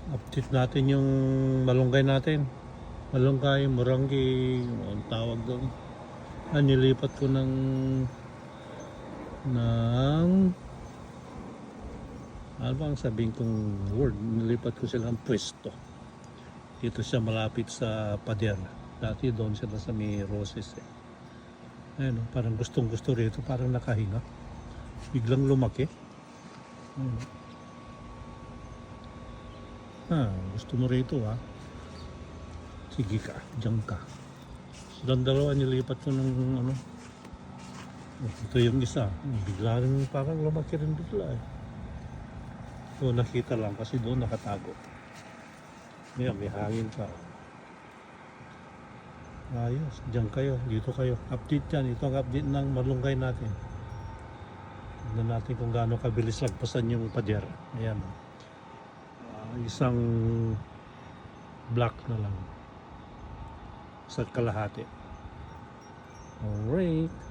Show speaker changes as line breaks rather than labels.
Update natin yung malunggay natin. Malunggay, morangi, ang tawag doon. Nilipat ko ng ano bang sabihin kong word, nilipat ko silang pwesto. Dito siya malapit sa pader. Dati doon sila sa may roses eh. Ayun, parang gustong gusto rito, parang nakahinga. Biglang lumaki. Ayun. Gusto mo rito ha? Sige ka, diyan ka. Silang dalawa nilipat ko ng ano. Ito yung isa. Bigla rin parang lumaki rin bigla eh. So nakita lang kasi doon nakatago. Ngayon may hangin pa. Ayos, diyan kayo, dito kayo. Update yan, ito ang update ng malunggay natin. Tignan natin kung gaano kabilis lagpasan yung pader. Ayan. Isang block na lang. Sa kalahati. Alright.